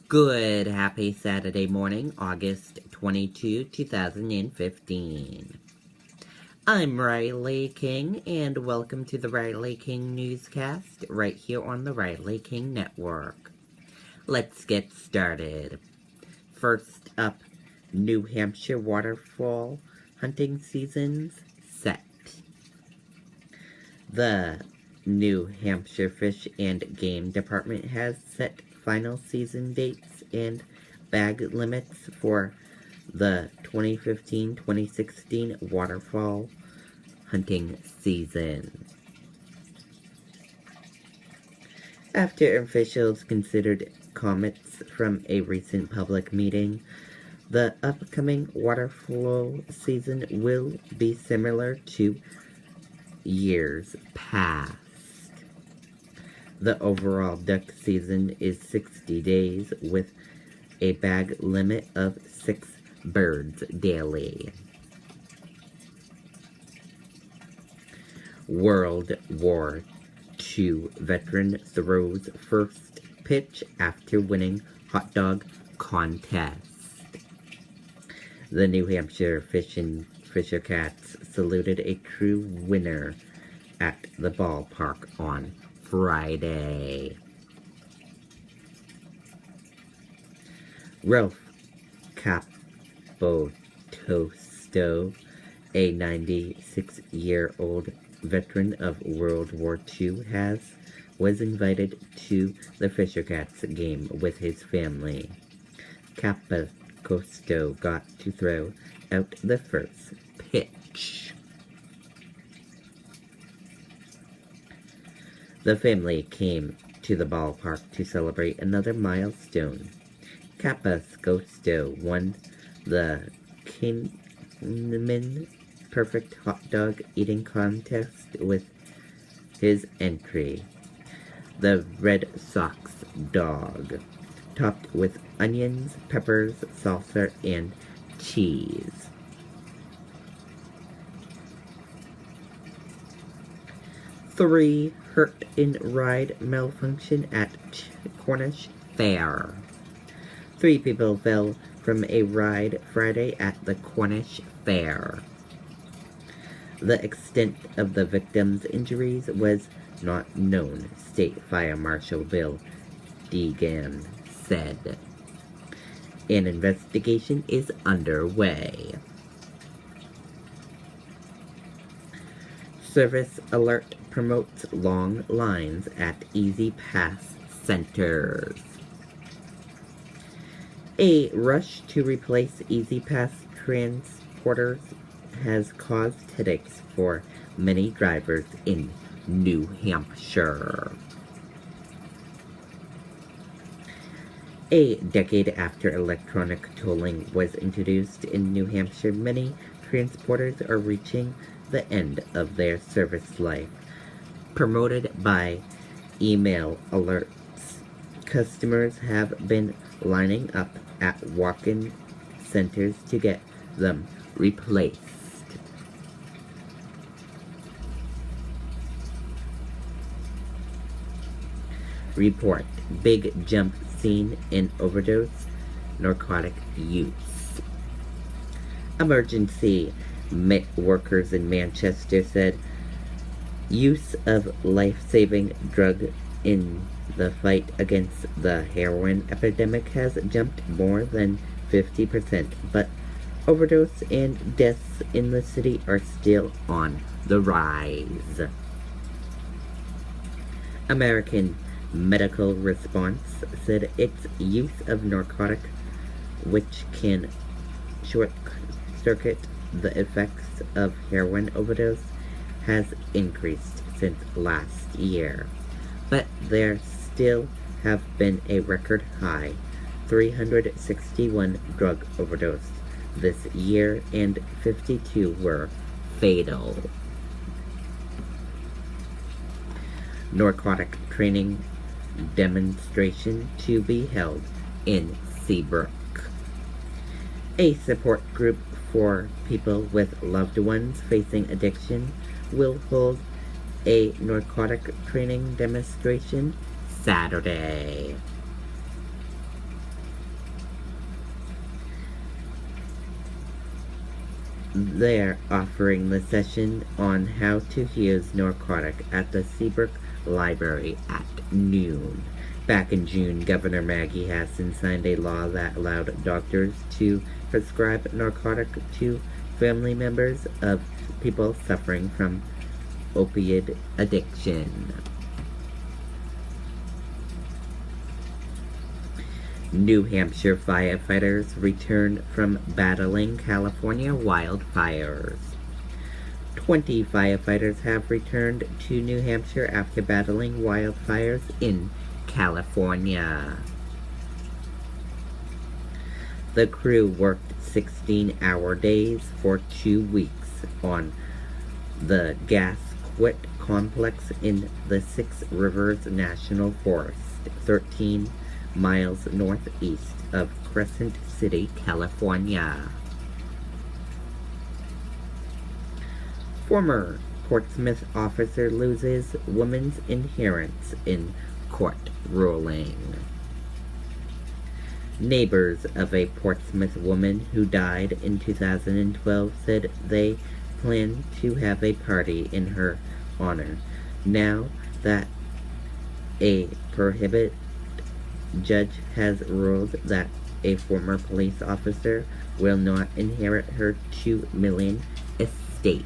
Good happy Saturday morning, August 22, 2015. I'm Riley King, and welcome to the Riley King Newscast, right here on the Riley King Network. Let's get started. First up, New Hampshire waterfowl hunting seasons set. The New Hampshire Fish and Game Department has set final season dates and bag limits for the 2015-2016 waterfowl hunting season. After officials considered comments from a recent public meeting, the upcoming waterfowl season will be similar to years past. The overall duck season is 60 days with a bag limit of 6 birds daily. World War II veteran throws first pitch after winning hot dog contest. The New Hampshire Fisher Cats saluted a true winner at the ballpark on Friday. Ralph Capitosto, a 96-year-old veteran of World War II, was invited to the Fisher Cats game with his family. Capitosto got to throw out the first pitch. The family came to the ballpark to celebrate another milestone. Capitosto won the Kingman Perfect Hot Dog Eating Contest with his entry, the Red Sox dog, topped with onions, peppers, salsa, and cheese. Three hurt in ride malfunction at Cornish Fair. 3 people fell from a ride Friday at the Cornish Fair. The extent of the victims' injuries was not known, State Fire Marshal Bill Deegan said. An investigation is underway. Service alert promotes long lines at Easy Pass centers. A rush to replace Easy Pass transporters has caused headaches for many drivers in New Hampshire. A decade after electronic tolling was introduced in New Hampshire, many transporters are reaching the end of their service life. Promoted by email alerts, customers have been lining up at walk-in centers to get them replaced. Report: big jump seen in overdose narcotic use. Emergency workers in Manchester said use of life-saving drug in the fight against the heroin epidemic has jumped more than 50%, but overdose and deaths in the city are still on the rise. American Medical Response said its use of narcotic, which can short-circuit the effects of heroin overdose, has increased since last year. But there still have been a record high 361 drug overdoses this year, and 52 were fatal. Narcotic training demonstration to be held in Seabrook. A support group for people with loved ones facing addiction will hold a narcotic training demonstration Saturday. They're offering the session on how to use narcotic at the Seabrook Library at noon. Back in June, Governor Maggie Hassan signed a law that allowed doctors to prescribe narcotic to family members of people suffering from opiate addiction. New Hampshire firefighters return from battling California wildfires. 20 firefighters have returned to New Hampshire after battling wildfires in California. The crew worked 16-hour days for 2 weeks on the Gasquet complex in the Six Rivers National Forest, 13 miles northeast of Crescent City, California. Former Portsmouth officer loses woman's inheritance in court ruling. Neighbors of a Portsmouth woman who died in 2012 said they plan to have a party in her honor, now that a prohibited judge has ruled that a former police officer will not inherit her $2 million estate.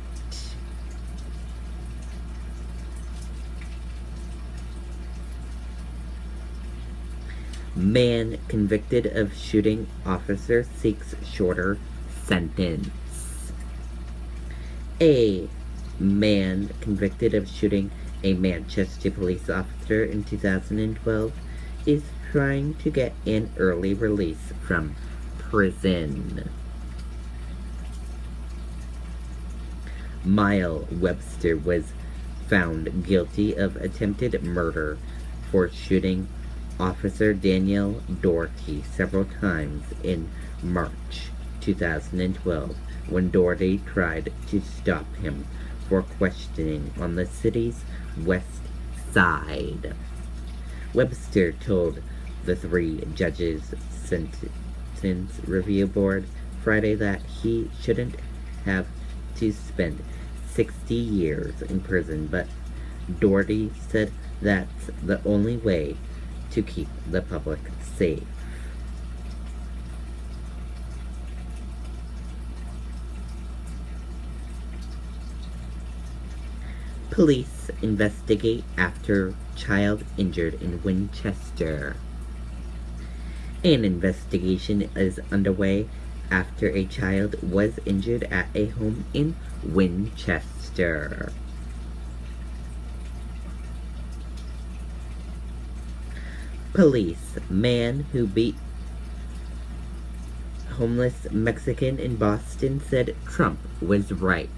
Man convicted of shooting officer seeks shorter sentence. A man convicted of shooting a Manchester police officer in 2012 is trying to get an early release from prison. Mile Webster was found guilty of attempted murder for shooting Officer Daniel Doherty several times in March 2012 when Doherty tried to stop him for questioning on the city's west side. Webster told the 3 judges' sentence review board Friday that he shouldn't have to spend 60 years in prison, but Doherty said that's the only way to keep the public safe. Police investigate after child injured in Winchester. An investigation is underway after a child was injured at a home in Winchester. Police: man who beat homeless Mexican in Boston said Trump was right.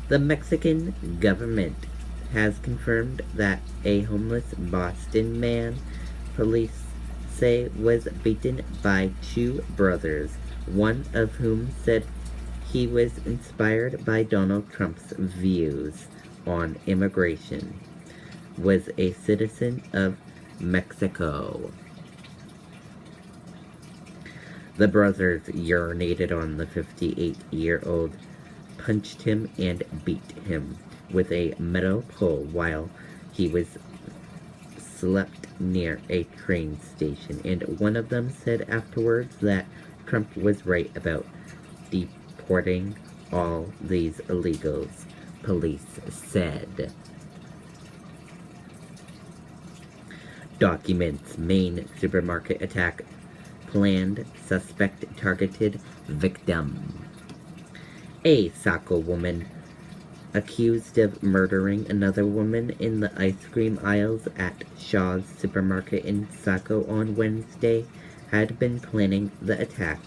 The Mexican government has confirmed that a homeless Boston man, police say, was beaten by 2 brothers, one of whom said he was inspired by Donald Trump's views on immigration, was a citizen of Mexico. The brothers urinated on the 58-year-old, punched him, and beat him with a metal pole while he was slept near a train station, and one of them said afterwards that Trump was right about deporting all these illegals, police said. Documents: Maine supermarket attack planned, suspect targeted victim. A Saco woman accused of murdering another woman in the ice cream aisles at Shaw's supermarket in Saco on Wednesday had been planning the attack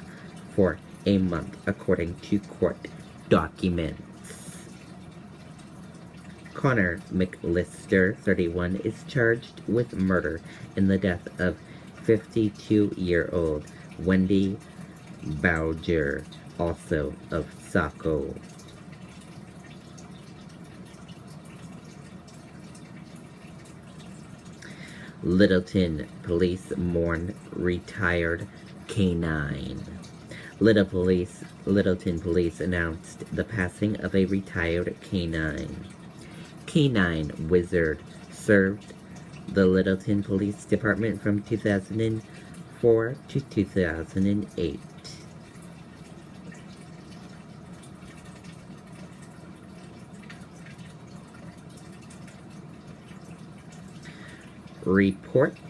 for a month, according to court documents. Connor McLister, 31, is charged with murder in the death of 52-year-old Wendy Bowger, also of Saco. Littleton police mourn retired canine. Littleton police announced the passing of a retired canine. Canine Wizard served the Littleton Police Department from 2004 to 2008. Reports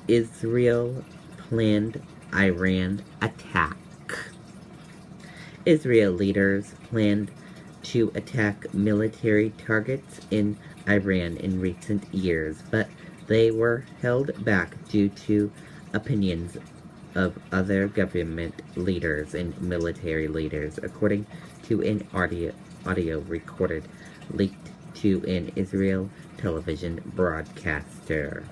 Israel planned Iran attack. Israel leaders planned to attack military targets in Iran in recent years, but they were held back due to opinions of other government leaders and military leaders, according to an audio recorded leaked to an Israel television broadcaster.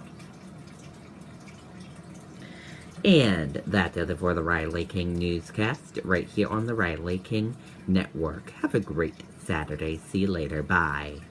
And that does it for the Riley King Newscast, right here on the Riley King Network. Have a great Saturday. See you later. Bye.